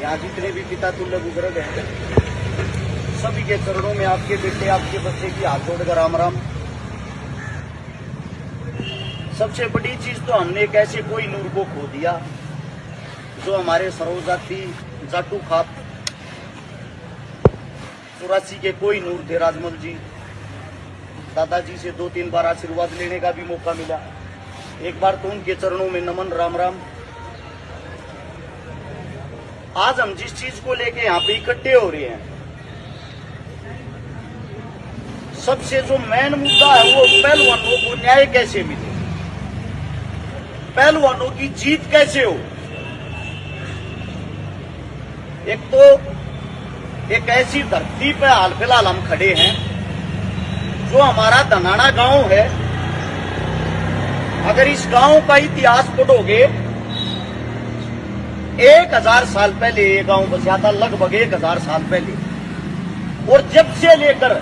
यहाँ जितने भी पिता तुल्य बुजुर्ग हैं, सभी के चरणों में आपके बेटे आपके बच्चे की हाथ जोड़कर राम राम। सबसे बड़ी चीज तो हमने एक ऐसे कोई नूर को खो दिया जो हमारे सर्वजाति जाटू खाप 84 के कोई नूर थे। राजमल जी दादाजी से 2-3 बार आशीर्वाद लेने का भी मौका मिला। एक बार तो उनके चरणों में नमन, राम राम। आज हम जिस चीज को लेके यहाँ पे इकट्ठे हो रहे हैं, सबसे जो मेन मुद्दा है वो पहलवानों को न्याय कैसे मिले, पहलवानों की जीत कैसे हो। एक तो एक ऐसी धरती पे हाल फिलहाल हम खड़े हैं जो हमारा धनाना गांव है। अगर इस गांव का इतिहास पढ़ोगे, 1000 साल पहले ये गांव बसा था, लगभग 1000 साल पहले। और जब से लेकर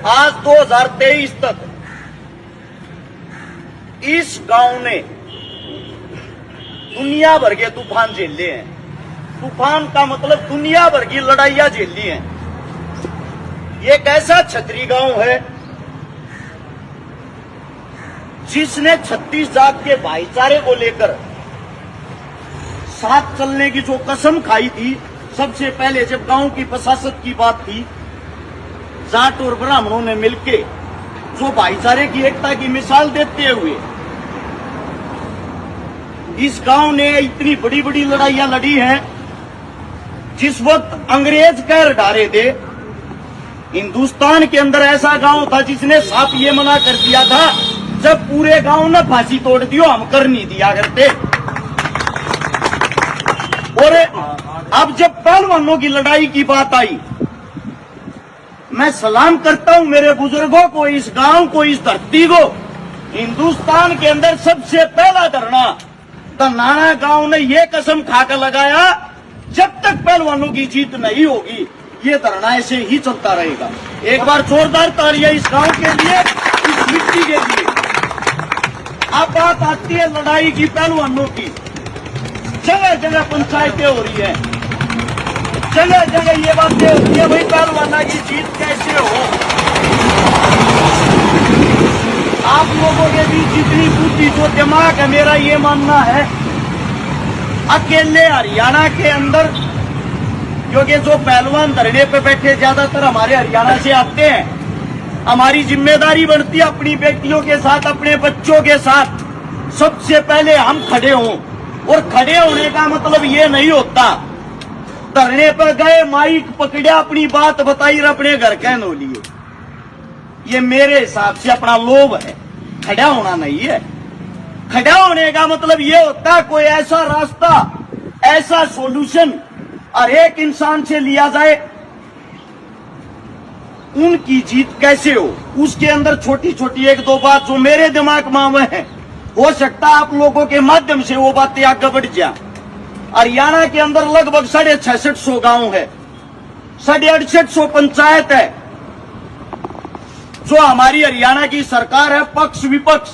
आज 2023 तक इस गांव ने दुनिया भर के तूफान झेले हैं। तूफान का मतलब दुनिया भर की लड़ाइयां झेली हैं। ये एक ऐसा छतरी गांव है जिसने 36 जात के भाईचारे को लेकर साथ चलने की जो कसम खाई थी। सबसे पहले जब गांव की प्रशासक की बात थी, जाट और ब्राह्मणों ने मिलके जो भाईचारे की एकता की मिसाल देते हुए इस गांव ने इतनी बड़ी बड़ी लड़ाइयां लड़ी हैं। जिस वक्त अंग्रेज कह डारे थे, हिंदुस्तान के अंदर ऐसा गांव था जिसने साफ ये मना कर दिया था, जब पूरे गांव ने फांसी तोड़ दियो हम कर नहीं दिया करते। और अब जब पहलवानों की लड़ाई की बात आई, मैं सलाम करता हूं मेरे बुजुर्गों को, इस गांव को, इस धरती को। हिंदुस्तान के अंदर सबसे पहला धरना धनाना गांव ने यह कसम खाकर लगाया, जब तक पहलवानों की जीत नहीं होगी ये धरना ऐसे ही चलता रहेगा। एक बार जोरदार तालियां इस गांव के लिए, इस मिट्टी के लिए। अब बात आती है लड़ाई की, पहलवानों की। जगह जगह पंचायतें हो रही है, जगह जगह ये बातें हो रही है, भाई पहलवाना की जीत कैसे हो। आप लोगों के बीच जितनी बुद्धि जो दिमाग है, मेरा ये मानना है अकेले हरियाणा के अंदर, क्योंकि जो पहलवान धरने पे बैठे ज्यादातर हमारे हरियाणा से आते हैं, हमारी जिम्मेदारी बनती है अपनी बेटियों के साथ, अपने बच्चों के साथ सबसे पहले हम खड़े हों। और खड़े होने का मतलब ये नहीं होता धरने पर गए, माइक पकड़ा, अपनी बात बताई और अपने घर कहने लिए। ये मेरे हिसाब से अपना लोभ है, खड़ा होना नहीं है। खड़ा होने का मतलब ये होता है कोई ऐसा रास्ता, ऐसा सॉल्यूशन हर एक इंसान से लिया जाए, उनकी जीत कैसे हो। उसके अंदर छोटी छोटी 1-2 बात जो मेरे दिमाग में है, हो सकता है आप लोगों के माध्यम से वो बातें आगे बढ़ जाए। हरियाणा के अंदर लगभग 650 गांव है, 6800 पंचायत है। जो हमारी हरियाणा की सरकार है, पक्ष विपक्ष,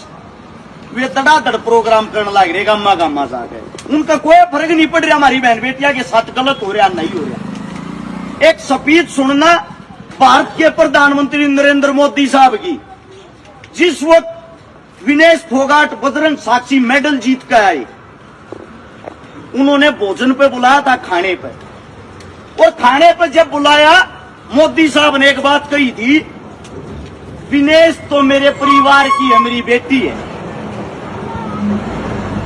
वे धड़ाधड़ प्रोग्राम करने लग रहे, गामा गामा जाकर। उनका कोई फर्क नहीं पड़ रहा हमारी बहन बेटिया के साथ गलत हो रहा नहीं हो रहा। एक स्पीच सुनना भारत के प्रधानमंत्री नरेंद्र मोदी साहब की, जिस वक्त विनेश फोगाट बजरंग साक्षी मेडल जीत कर आए, उन्होंने भोजन पे बुलाया था, खाने पे। और खाने पे जब बुलाया, मोदी साहब ने एक बात कही थी, विनेश तो मेरे परिवार की है, मेरी बेटी है।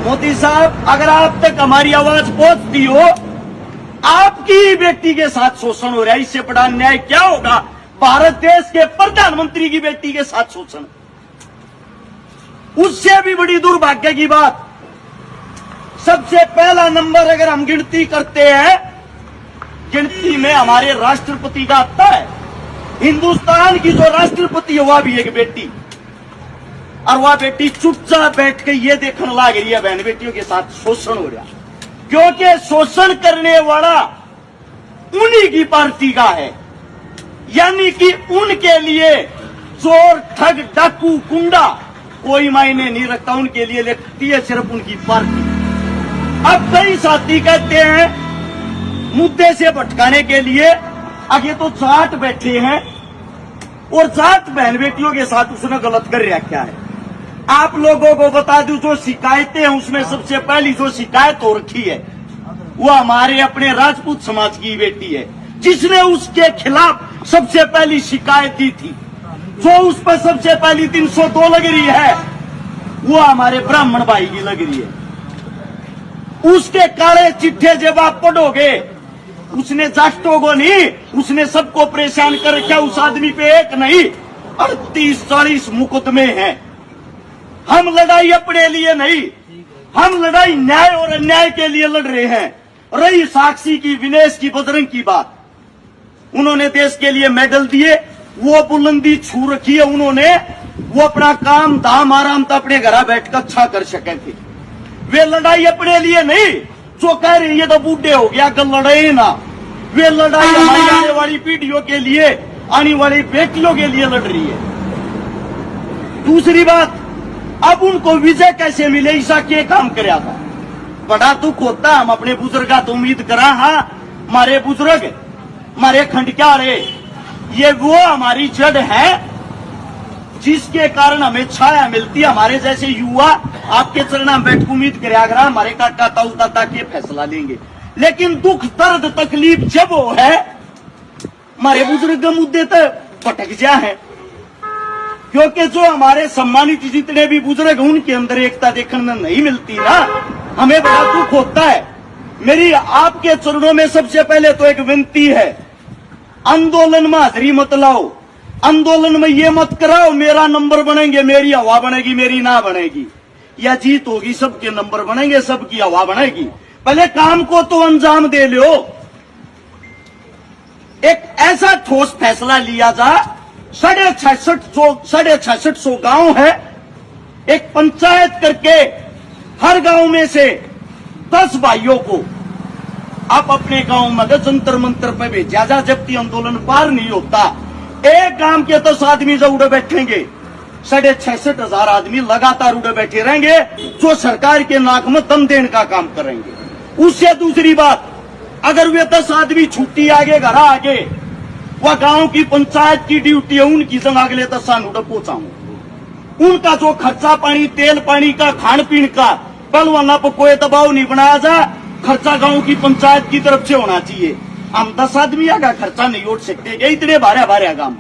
मोदी साहब, अगर आप तक हमारी आवाज पहुंचती हो, आपकी बेटी के साथ शोषण हो रहा है, इससे बड़ा न्याय क्या होगा। भारत देश के प्रधानमंत्री की बेटी के साथ शोषण, उससे भी बड़ी दुर्भाग्य की बात। सबसे पहला नंबर अगर हम गिनती करते हैं, गिनती में हमारे राष्ट्रपति का आता है। हिंदुस्तान की जो राष्ट्रपति है वह भी एक बेटी, और वह बेटी चुपचाप बैठ के ये देखने लग रही है बहन बेटियों के साथ शोषण हो रहा, क्योंकि शोषण करने वाला उन्हीं की पार्टी का है। यानी कि उनके लिए चोर, ठग, डाकू, गुंडा कोई मायने नहीं रखता, उनके लिए लिखती है सिर्फ उनकी पार्टी। अब कई साथी कहते हैं मुद्दे से भटकाने के लिए आगे तो जाट बैठे हैं और जाट बहन बेटियों के साथ उसने गलत कर रखा है। आप लोगों को बता दूं, जो शिकायतें हैं उसमें सबसे पहली जो शिकायत हो रखी है वो हमारे अपने राजपूत समाज की बेटी है, जिसने उसके खिलाफ सबसे पहली शिकायत दी थी। जो उस पर सबसे पहली 302 लग रही है वो हमारे ब्राह्मण भाई की लग रही है। उसके काले चिट्ठे जब आप पढ़ोगे, उसने जाटों को नहीं, उसने सबको परेशान कर रखा। उस आदमी पे एक नहीं 38-40 मुकदमे हैं। हम लड़ाई अपने लिए नहीं, हम लड़ाई न्याय और अन्याय के लिए लड़ रहे हैं। रही साक्षी की, विनेश की, बजरंग की बात, उन्होंने देश के लिए मेडल दिए, वो बुलंदी छू रखी है उन्होंने। वो अपना काम धाम आराम तो अपने घर बैठकर अच्छा कर सके थे। वे लड़ाई अपने लिए नहीं, जो कह रहे ये तो बूढ़े हो गया कल लड़े ना, वे लड़ाई हमारी आने वाली पीढ़ियों के लिए, आने वाली बेटियों के लिए लड़ रही है। दूसरी बात, अब उनको विजय कैसे मिले, ऐसा क्या काम कराया था? बड़ा दुख होता, हम अपने बुजुर्ग तो उम्मीद करा। हाँ, हमारे बुजुर्ग, हमारे खंडक्यारे, ये वो हमारी जड़ है जिसके कारण हमें छाया मिलती है। हमारे जैसे युवा आपके चरणों में बैठ उम्मीद कराया, हमारे काका ताऊ दादा के फैसला लेंगे। लेकिन दुख दर्द तकलीफ जब वो है, हमारे बुजुर्ग मुद्दे तो भटक जा है। क्योंकि जो हमारे सम्मानित जितने भी बुजुर्ग उनके अंदर एकता देखने नहीं मिलती ना, हमें बड़ा दुख होता है। मेरी आपके चरणों में सबसे पहले तो एक विनती है, आंदोलन में हाजिरी मत लाओ, आंदोलन में ये मत कराओ मेरा नंबर बनेंगे, मेरी हवा बनेगी, मेरी ना बनेगी, या जीत होगी सबके नंबर बनेंगे, सबकी हवा बनेगी। पहले काम को तो अंजाम दे लो। एक ऐसा ठोस फैसला लिया जा, 6650 गांव है, एक पंचायत करके हर गांव में से 10 भाइयों को आप अपने गांव में जंतर मंतर पे भेजा जा। जब तक आंदोलन पार नहीं होता, एक गांव के 10 आदमी जो उड़े बैठेंगे, 66,500 आदमी लगातार उड़े बैठे रहेंगे, जो सरकार के नाक में दम देने का काम करेंगे। उससे दूसरी बात, अगर वे 10 आदमी छुट्टी आगे घर आगे, वह गांव की पंचायत की ड्यूटी है, उनकी संग अगले 10 साल उड़े पहुंचाऊं। उनका जो खर्चा पानी, तेल पानी का, खान पीन का, पहलवाना पर कोई दबाव नहीं बनाया जा, खर्चा गांव की पंचायत की तरफ से होना चाहिए। हम 10 आदमी का खर्चा नहीं उठ सकते, इतने भारे भारे काम,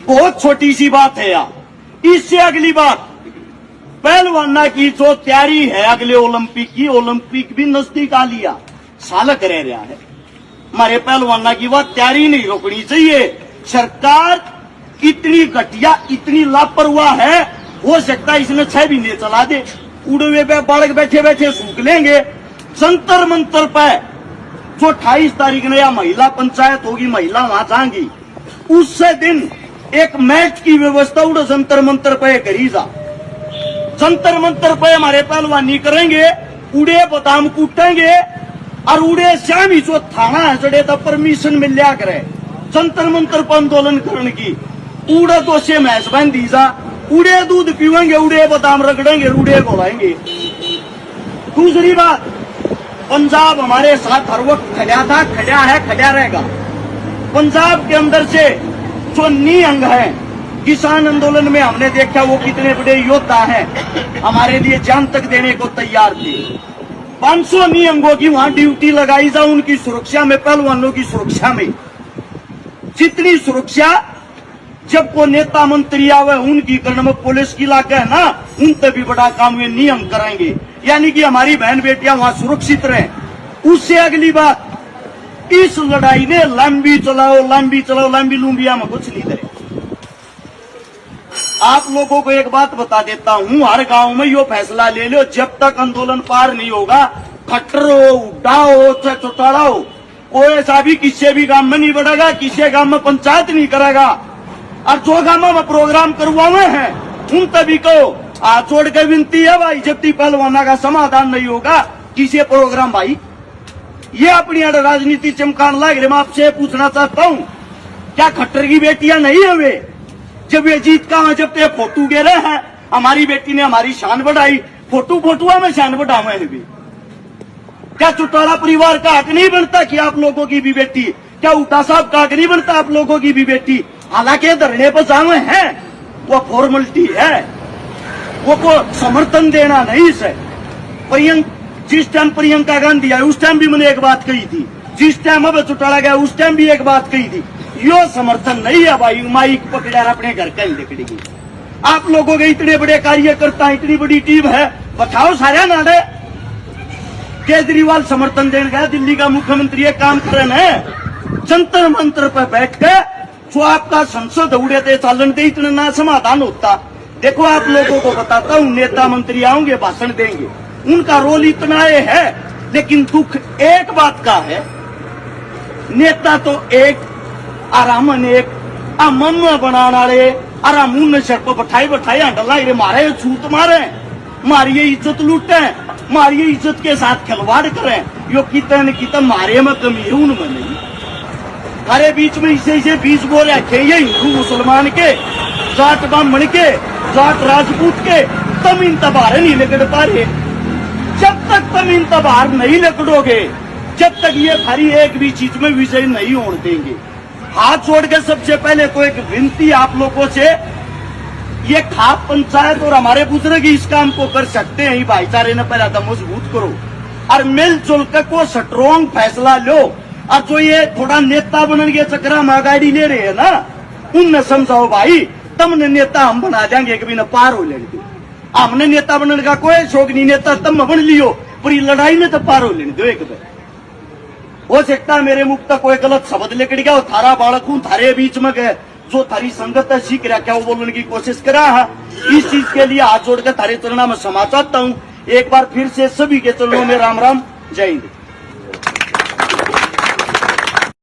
बहुत छोटी सी बात है यार। इससे अगली बात, पहलवाना की जो तैयारी है अगले ओलंपिक की, ओलंपिक भी नजदीक आ लिया, सालक रह रहा है। हमारे पहलवाना की वह तैयारी नहीं रोकनी चाहिए। सरकार इतनी घटिया, इतनी लापरवाह है, हो सकता है इसने 6 महीने चला दे, उड़वे पे बालक बैठे बैठे सूख लेंगे। जंतर मंतर पे जो 28 तारीख ने या महिला पंचायत होगी, महिला वहां जाएंगी, उससे दिन एक मैच की व्यवस्था उड़े जंतर मंतर पे करी जा। जंतर मंतर पे हमारे पहलवानी करेंगे, उड़े बादाम कूटेंगे, और उड़े श्याम ही जो थाना है चढ़े तो परमिशन मिल लिया करे जंतर मंतर पर आंदोलन करने की। उड़े तो से मैच बन दी जा, उड़े दूध पीवेंगे, उड़े बादाम रगड़ेंगे, उड़े बोलाएंगे। दूसरी बात, पंजाब हमारे साथ हर वक्त खड़ा था, खड़ा है, खड़ा रहेगा। पंजाब के अंदर से जो निहंग है, किसान आंदोलन में हमने देखा वो कितने बड़े योद्धा हैं, हमारे लिए जान तक देने को तैयार थे। 500 निहंगों की वहां ड्यूटी लगाई जा, उनकी सुरक्षा में, पहलवानों की सुरक्षा में। जितनी सुरक्षा जब को नेता मंत्री आवे उनकी करने में पुलिस की इलाका है ना, उनसे भी बड़ा काम वे निहंग कराएंगे, यानी कि हमारी बहन बेटियां वहां सुरक्षित रहे। उससे अगली बात, इस लड़ाई ने लंबी चलाओ, लंबी चलाओ, लंबी लुम्बिया में कुछ नहीं करे। आप लोगों को एक बात बता देता हूं, हर गांव में यो फैसला ले लो, जब तक आंदोलन पार नहीं होगा, खट्टर हो, उड्डा हो, चौटाड़ा हो, कोई ऐसा भी किसी भी गांव में नहीं बढ़ेगा, किसी गांव में पंचायत नहीं करेगा। और जो गांव में प्रोग्राम करवाए हैं उन तभी को हाथ जोड़ के विनती है भाई, जब तक पहलवाना का समाधान नहीं होगा किसी प्रोग्राम भाई। ये अपनी राजनीति चमकान लग रहे। मैं आपसे पूछना चाहता हूं, क्या खट्टर की बेटियां नहीं है वे? जब ये जीत का जब ते फोटो गे रहे हैं, हमारी बेटी ने हमारी शान बढ़ाई, फोटो में शान बढ़ावे है भी। क्या चौटाला परिवार का हक नहीं बनता कि आप लोगों की भी बेटी, क्या उटा साहब का हक नहीं बनता आप लोगों की भी बेटी? हालांकि धरने पर जावे हैं वो फॉर्मेलिटी है, वो को समर्थन देना नहीं से। जिस टाइम प्रियंका गांधी आई उस टाइम भी मैंने एक बात कही थी, जिस टाइम अब चौटाला गया उस टाइम भी एक बात कही थी, यो समर्थन नहीं है भाई। माइक पकड़ा अपने घर का ही निकलेगी। आप लोगों के इतने बड़े कार्यकर्ता, इतनी बड़ी टीम है, बताओ सारे नाडे। केजरीवाल समर्थन देने गया, दिल्ली का मुख्यमंत्री एक काम कर रहे हैं, जंतर मंत्र पर बैठ के जो आपका संसद उड़े थे चालन थे, इतना ना समाधान होता। देखो आप लोगों को बताता हूँ, नेता मंत्री आएंगे भाषण देंगे, उनका रोल इतना है, लेकिन दुख एक बात का है, नेता तो एक आरामन एक मन बनाने वाले आराम मुंह सर पर बैठाई हंडला मारे छूत मारे, मारिए इज्जत लूटे, मारिए इज्जत के साथ खिलवाड़ करें। यो कितना न कितना मारे में कमी है उनमें नहीं। हमारे बीच में इसे बीच बोल रखे ये हिंदू मुसलमान के, जाट ब्राह्मण के, जाट राजपूत के, तुम इन तबार नहीं लकड़ पा रहे। जब तक तुम इन तबार नहीं लकड़ोगे, जब तक ये हरी एक भी चीज में विजय नहीं होने देंगे। हाथ जोड़ के सबसे पहले तो एक विनती आप लोगों से, ये खाप पंचायत और हमारे बुजुर्ग इस काम को कर सकते हैं, भाईचारे ने पहले तो मजबूत करो और मिलजुल कर को स्ट्रॉन्ग फैसला लो। और जो ये थोड़ा नेता बनने के चक्कर में गाड़ी ले रहे हैं ना, उनने समझाओ भाई तुमने नेता हम बना देंगे, कभी न पार हो लेंगे। हमने नेता बनने का कोई शौक नहीं, नेता तुम बन लियो, पर ये लड़ाई में तो पार हो लेने दो। एक बार हो सकता है मेरे मुख तक कोई गलत शब्द लेकर गया, थारा बालक हूं, थारे बीच में गए, जो थारी संगत है सीख रहा क्या वो बोलने की कोशिश करा है। इस चीज के लिए हाथ जोड़कर थारे चरणों में क्षमा चाहता हूं। एक बार फिर से सभी के चरणों में राम राम, जय हिंद।